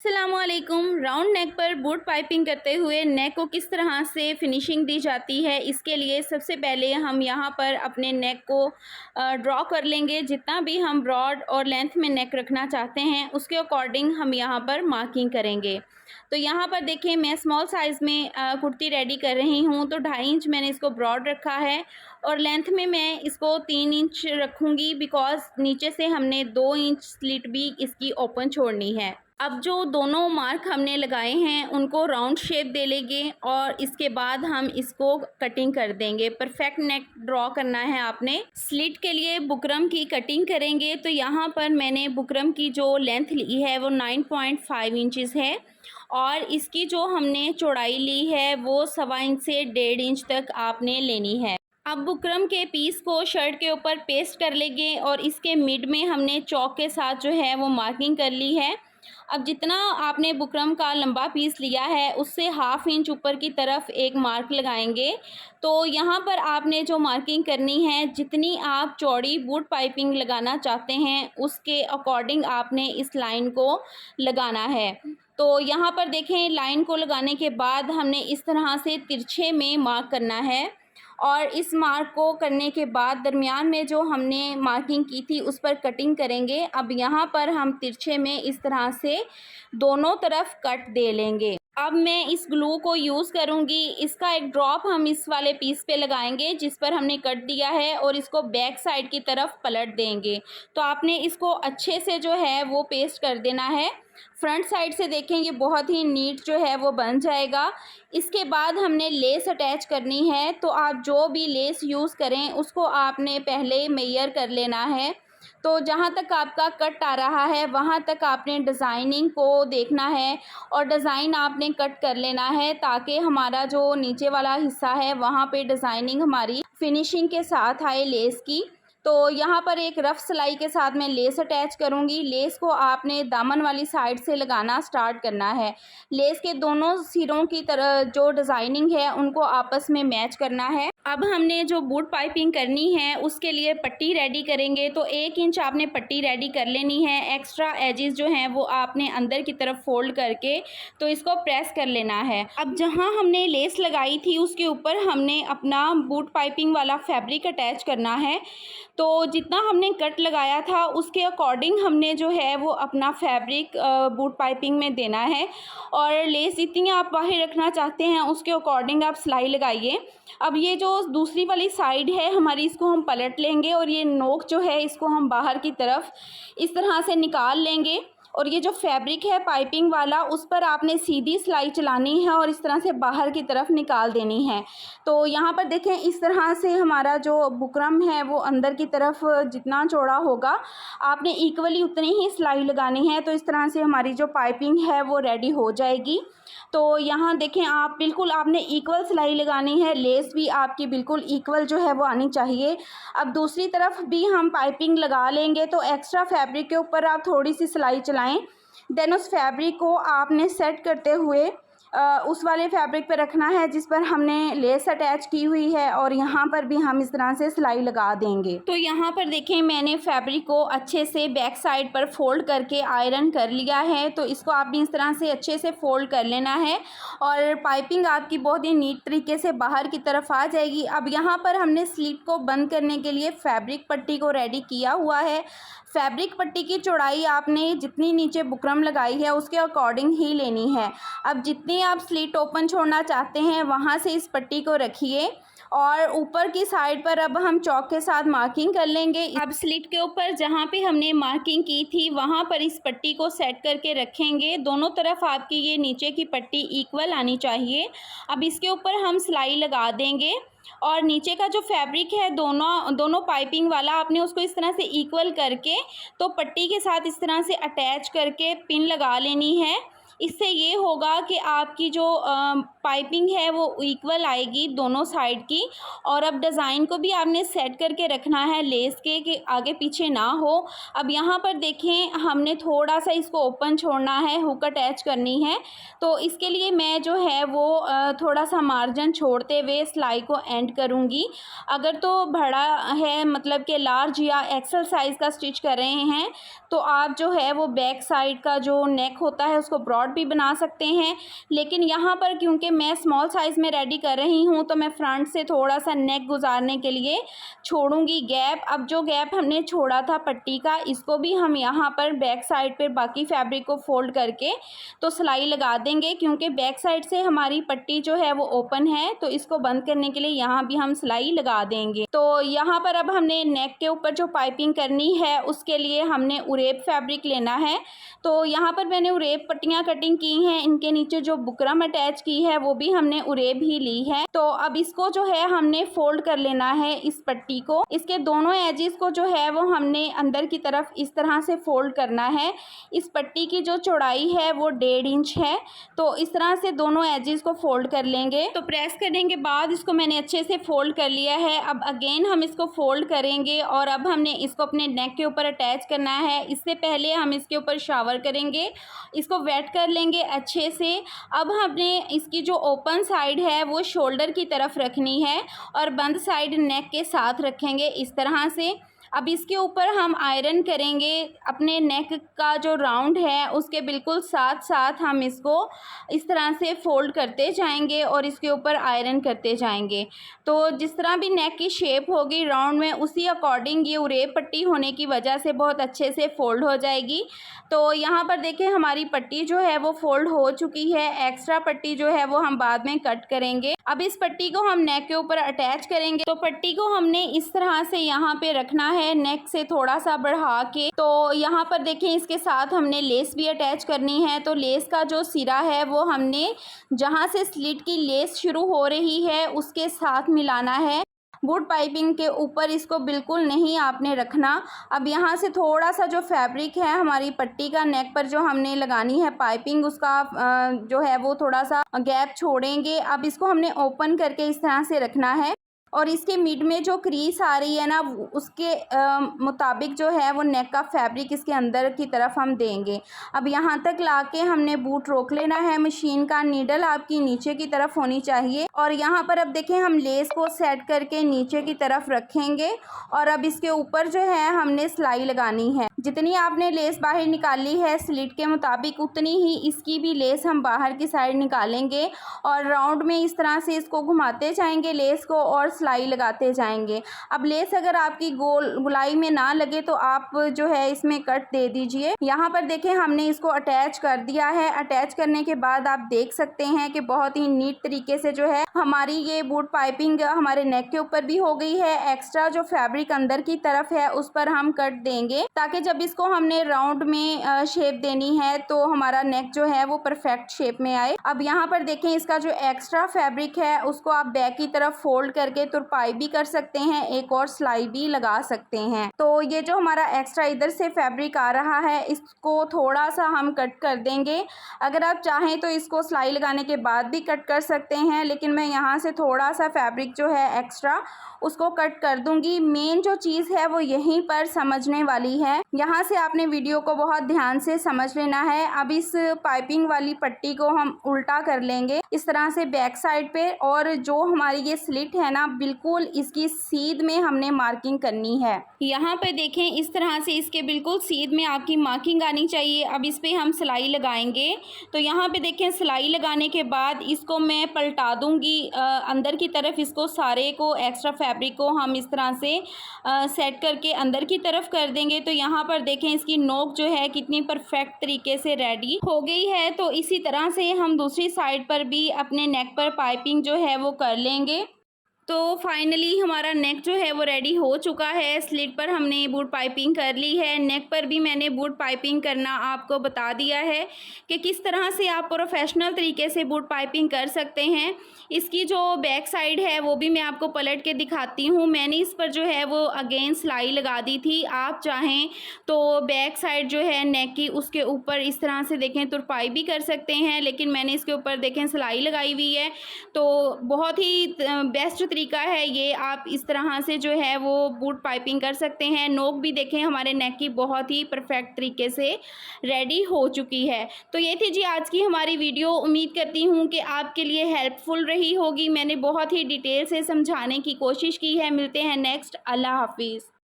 अस्सलामुअलैकुम। Round neck पर boot piping करते हुए नेक को किस तरह से फिनिशिंग दी जाती है, इसके लिए सबसे पहले हम यहाँ पर अपने नेक को ड्रॉ कर लेंगे। जितना भी हम ब्रॉड और लेंथ में नेक रखना चाहते हैं उसके अकॉर्डिंग हम यहाँ पर मार्किंग करेंगे। तो यहाँ पर देखें, मैं स्मॉल साइज़ में कुर्ती रेडी कर रही हूँ, तो 2.5 इंच मैंने इसको ब्रॉड रखा है और लेंथ में मैं इसको 3 इंच रखूँगी, बिकॉज़ नीचे से हमने 2 इंच स्लिट भी इसकी ओपन छोड़नी है। अब जो दोनों मार्क हमने लगाए हैं उनको राउंड शेप दे लेंगे और इसके बाद हम इसको कटिंग कर देंगे। परफेक्ट नेक ड्रॉ करना है आपने। स्लिट के लिए बुकरम की कटिंग करेंगे, तो यहाँ पर मैंने बुकरम की जो लेंथ ली है वो 9.5 इंचज़ है और इसकी जो हमने चौड़ाई ली है वो 1.25 इंच से 1.5 इंच तक आपने लेनी है। अब बुकरम के पीस को शर्ट के ऊपर पेस्ट कर लेंगे और इसके मिड में हमने चौक के साथ जो है वो मार्किंग कर ली है। अब जितना आपने बुकरम का लंबा पीस लिया है उससे 1/2 इंच ऊपर की तरफ एक मार्क लगाएंगे। तो यहाँ पर आपने जो मार्किंग करनी है, जितनी आप चौड़ी बूट पाइपिंग लगाना चाहते हैं उसके अकॉर्डिंग आपने इस लाइन को लगाना है। तो यहाँ पर देखें, लाइन को लगाने के बाद हमने इस तरह से तिरछे में मार्क करना है और इस मार्क को करने के बाद दरमियान में जो हमने मार्किंग की थी उस पर कटिंग करेंगे। अब यहाँ पर हम तिरछे में इस तरह से दोनों तरफ कट दे लेंगे। अब मैं इस ग्लू को यूज़ करूँगी। इसका एक ड्रॉप हम इस वाले पीस पे लगाएंगे जिस पर हमने कट दिया है और इसको बैक साइड की तरफ पलट देंगे। तो आपने इसको अच्छे से जो है वो पेस्ट कर देना है। फ्रंट साइड से देखेंगे बहुत ही नीट जो है वो बन जाएगा। इसके बाद हमने लेस अटैच करनी है, तो आप जो भी लेस यूज़ करें उसको आपने पहले मेजर कर लेना है। तो जहाँ तक आपका कट आ रहा है वहाँ तक आपने डिज़ाइनिंग को देखना है और डिज़ाइन आपने कट कर लेना है, ताकि हमारा जो नीचे वाला हिस्सा है वहाँ पे डिज़ाइनिंग हमारी फिनिशिंग के साथ आए लेस की। तो यहाँ पर एक रफ़ सिलाई के साथ मैं लेस अटैच करूँगी। लेस को आपने दामन वाली साइड से लगाना स्टार्ट करना है। लेस के दोनों सिरों की तरह जो डिज़ाइनिंग है उनको आपस में मैच करना है। अब हमने जो बूट पाइपिंग करनी है उसके लिए पट्टी रेडी करेंगे, तो 1 इंच आपने पट्टी रेडी कर लेनी है। एक्स्ट्रा एजेस जो हैं वो आपने अंदर की तरफ फोल्ड करके तो इसको प्रेस कर लेना है। अब जहाँ हमने लेस लगाई थी उसके ऊपर हमने अपना बूट पाइपिंग वाला फैब्रिक अटैच करना है। तो जितना हमने कट लगाया था उसके अकॉर्डिंग हमने जो है वो अपना फैब्रिक बूट पाइपिंग में देना है और लेस जितनी आप बाहर रखना चाहते हैं उसके अकॉर्डिंग आप सिलाई लगाइए। अब ये जो दूसरी वाली साइड है हमारी, इसको हम पलट लेंगे और ये नोक जो है इसको हम बाहर की तरफ इस तरह से निकाल लेंगे और ये जो फैब्रिक है पाइपिंग वाला उस पर आपने सीधी सिलाई चलानी है और इस तरह से बाहर की तरफ निकाल देनी है। तो यहाँ पर देखें, इस तरह से हमारा जो बुकरम है वो अंदर की तरफ जितना चौड़ा होगा आपने इक्वली उतनी ही सिलाई लगानी है। तो इस तरह से हमारी जो पाइपिंग है वो रेडी हो जाएगी। तो यहाँ देखें, आप बिल्कुल आपने इक्वल सिलाई लगानी है, लेस भी आपकी बिल्कुल इक्वल जो है वो आनी चाहिए। अब दूसरी तरफ भी हम पाइपिंग लगा लेंगे, तो एक्स्ट्रा फैब्रिक के ऊपर आप थोड़ी सी सिलाई चलाएं। देन उस फैब्रिक को आपने सेट करते हुए उस वाले फैब्रिक पे रखना है जिस पर हमने लेस अटैच की हुई है और यहाँ पर भी हम इस तरह से सिलाई लगा देंगे। तो यहाँ पर देखें, मैंने फैब्रिक को अच्छे से बैक साइड पर फोल्ड करके आयरन कर लिया है। तो इसको आपने इस तरह से अच्छे से फोल्ड कर लेना है और पाइपिंग आपकी बहुत ही नीट तरीके से बाहर की तरफ आ जाएगी। अब यहाँ पर हमने स्लिट को बंद करने के लिए फैब्रिक पट्टी को रेडी किया हुआ है। फैब्रिक पट्टी की चौड़ाई आपने जितनी नीचे बुकरम लगाई है उसके अकॉर्डिंग ही लेनी है। अब जितनी आप स्लिट ओपन छोड़ना चाहते हैं वहाँ से इस पट्टी को रखिए और ऊपर की साइड पर अब हम चौक के साथ मार्किंग कर लेंगे। अब स्लिट के ऊपर जहाँ पे हमने मार्किंग की थी वहाँ पर इस पट्टी को सेट करके रखेंगे। दोनों तरफ आपकी ये नीचे की पट्टी इक्वल आनी चाहिए। अब इसके ऊपर हम सिलाई लगा देंगे और नीचे का जो फैब्रिक है दोनों पाइपिंग वाला आपने उसको इस तरह से इक्वल करके तो पट्टी के साथ इस तरह से अटैच करके पिन लगा लेनी है। इससे ये होगा कि आपकी जो पाइपिंग है वो इक्वल आएगी दोनों साइड की। और अब डिज़ाइन को भी आपने सेट करके रखना है लेस के कि आगे पीछे ना हो। अब यहाँ पर देखें हमने थोड़ा सा इसको ओपन छोड़ना है, हुक अटैच करनी है। तो इसके लिए मैं जो है वो थोड़ा सा मार्जिन छोड़ते हुए सिलाई को एंड करूँगी। अगर तो बड़ा है मतलब कि लार्ज या एक्सल साइज़ का स्टिच कर रहे हैं तो आप जो है वो बैक साइड का जो नेक होता है उसको ब्रॉड भी बना सकते हैं। लेकिन यहाँ पर क्योंकि मैं स्मॉल साइज़ में रेडी कर रही हूँ तो मैं फ्रंट से थोड़ा सा नेक गुजारने के लिए छोड़ूंगी गैप। अब जो गैप हमने छोड़ा था पट्टी का, इसको भी हम यहाँ पर बैक साइड पर बाकी फैब्रिक को फोल्ड करके तो सिलाई लगा देंगे। क्योंकि बैक साइड से हमारी पट्टी जो है वो ओपन है तो इसको बंद करने के लिए यहाँ भी हम सिलाई लगा देंगे। तो यहाँ पर अब हमने नेक के ऊपर जो पाइपिंग करनी है उसके लिए हमने उरेप फैब्रिक लेना है। तो यहाँ पर मैंने उरेप पट्टियाँ कटिंग की हैं, इनके नीचे जो बुकरम अटैच की है वो भी हमने उरेप ही ली है। तो अब इसको जो है हमने फोल्ड कर लेना है इस पट्टी को। इसके दोनों एजेस को जो है वो हमने अंदर की तरफ इस तरह से फोल्ड करना है। इस पट्टी की जो चौड़ाई है वो 1.5 इंच है। तो इस तरह से दोनों एजेस को फोल्ड कर लेंगे। तो प्रेस करने के बाद इसको मैंने अच्छे से फोल्ड कर लिया है। अब अगेन हम इसको फोल्ड करेंगे और अब हमने इसको अपने नेक के ऊपर अटैच करना है। इससे पहले हम इसके ऊपर शावर करेंगे, इसको वेट कर लेंगे अच्छे से। अब हमने इसकी जो ओपन साइड है वो शोल्डर की तरफ रखनी है और बंद साइड नेक के साथ रखेंगे इस तरह से। अब इसके ऊपर हम आयरन करेंगे। अपने नेक का जो राउंड है उसके बिल्कुल साथ साथ हम इसको इस तरह से फोल्ड करते जाएंगे और इसके ऊपर आयरन करते जाएंगे। तो जिस तरह भी नेक की शेप होगी राउंड में उसी अकॉर्डिंग ये उरेप पट्टी होने की वजह से बहुत अच्छे से फोल्ड हो जाएगी। तो यहाँ पर देखें हमारी पट्टी जो है वो फोल्ड हो चुकी है। एक्स्ट्रा पट्टी जो है वो हम बाद में कट करेंगे। अब इस पट्टी को हम नेक के ऊपर अटैच करेंगे। तो पट्टी को हमने इस तरह से यहाँ पे रखना है, नेक से थोड़ा सा बढ़ा के। तो यहाँ पर देखें इसके साथ हमने लेस भी अटैच करनी है। तो लेस का जो सिरा है वो हमने जहाँ से स्लिट की लेस शुरू हो रही है उसके साथ मिलाना है। वुड पाइपिंग के ऊपर इसको बिल्कुल नहीं आपने रखना। अब यहाँ से थोड़ा सा जो फैब्रिक है हमारी पट्टी का नेक पर जो हमने लगानी है पाइपिंग उसका जो है वो थोड़ा सा गैप छोड़ेंगे। अब इसको हमने ओपन करके इस तरह से रखना है और इसके मिड में जो क्रीज आ रही है ना उसके मुताबिक जो है वो नेक का फैब्रिक इसके अंदर की तरफ हम देंगे। अब यहाँ तक लाके हमने बूट रोक लेना है। मशीन का नीडल आपकी नीचे की तरफ होनी चाहिए और यहाँ पर अब देखें हम लेस को सेट करके नीचे की तरफ रखेंगे और अब इसके ऊपर जो है हमने सिलाई लगानी है। जितनी आपने लेस बाहर निकाली है स्लिट के मुताबिक उतनी ही इसकी भी लेस हम बाहर की साइड निकालेंगे और राउंड में इस तरह से इसको घुमाते जाएंगे लेस को और सिलाई लगाते जाएंगे। अब लेस अगर आपकी गोलाई में ना लगे तो आप जो है इसमें कट दे दीजिए। यहाँ पर देखें हमने इसको अटैच कर दिया है। अटैच करने के बाद आप देख सकते हैं कि बहुत ही नीट तरीके से जो है हमारी ये बूट पाइपिंग हमारे नेक के ऊपर भी हो गई है। एक्स्ट्रा जो फैब्रिक अंदर की तरफ है उस पर हम कट देंगे ताकि जब इसको हमने राउंड में शेप देनी है तो हमारा नेक जो है वो परफेक्ट शेप में आए। अब यहाँ पर देखें इसका जो एक्स्ट्रा फैब्रिक है उसको आप बैक की तरफ फोल्ड करके तुरपाई भी कर सकते हैं, एक और सिलाई भी लगा सकते हैं। तो ये जो हमारा एक्स्ट्रा इधर से फैब्रिक आ रहा है इसको थोड़ा सा हम कट कर देंगे। अगर आप चाहें तो इसको सिलाई लगाने के बाद भी कट कर सकते हैं, लेकिन मैं यहाँ से थोड़ा सा फैब्रिक जो है एक्स्ट्रा उसको कट कर दूंगी। मेन जो चीज़ है वो यहीं पर समझने वाली है। यहाँ से आपने वीडियो को बहुत ध्यान से समझ लेना है। अब इस पाइपिंग वाली पट्टी को हम उल्टा कर लेंगे इस तरह से बैक साइड पे और जो हमारी ये स्लिट है ना बिल्कुल इसकी सीध में हमने मार्किंग करनी है। यहाँ पे देखें इस तरह से इसके बिल्कुल सीध में आपकी मार्किंग आनी चाहिए। अब इस पे हम सिलाई लगाएंगे। तो यहाँ पे देखें सिलाई लगाने के बाद इसको मैं पलटा दूंगी अंदर की तरफ। इसको सारे को एक्स्ट्रा फैब्रिक को हम इस तरह से सेट करके अंदर की तरफ कर देंगे। तो यहाँ पर देखें इसकी नोक जो है कितनी परफेक्ट तरीके से रेडी हो गई है। तो इसी तरह से हम दूसरी साइड पर भी अपने नेक पर पाइपिंग जो है वो कर लेंगे। तो फाइनली हमारा नेक जो है वो रेडी हो चुका है। स्लिट पर हमने बूट पाइपिंग कर ली है, नेक पर भी मैंने बूट पाइपिंग करना आपको बता दिया है कि किस तरह से आप प्रोफेशनल तरीके से बूट पाइपिंग कर सकते हैं। इसकी जो बैक साइड है वो भी मैं आपको पलट के दिखाती हूँ। मैंने इस पर जो है वो अगेन सिलाई लगा दी थी। आप चाहें तो बैक साइड जो है नेक की उसके ऊपर इस तरह से देखें तुरपाई भी कर सकते हैं, लेकिन मैंने इसके ऊपर देखें सिलाई लगाई हुई है। तो बहुत ही बेस्ट तरीका है ये, आप इस तरह से जो है वो बूट पाइपिंग कर सकते हैं। नोक भी देखें हमारे नेक की बहुत ही परफेक्ट तरीके से रेडी हो चुकी है। तो ये थी जी आज की हमारी वीडियो। उम्मीद करती हूँ कि आपके लिए हेल्पफुल रही होगी। मैंने बहुत ही डिटेल से समझाने की कोशिश की है। मिलते हैं नेक्स्ट। अल्लाह हाफिज़।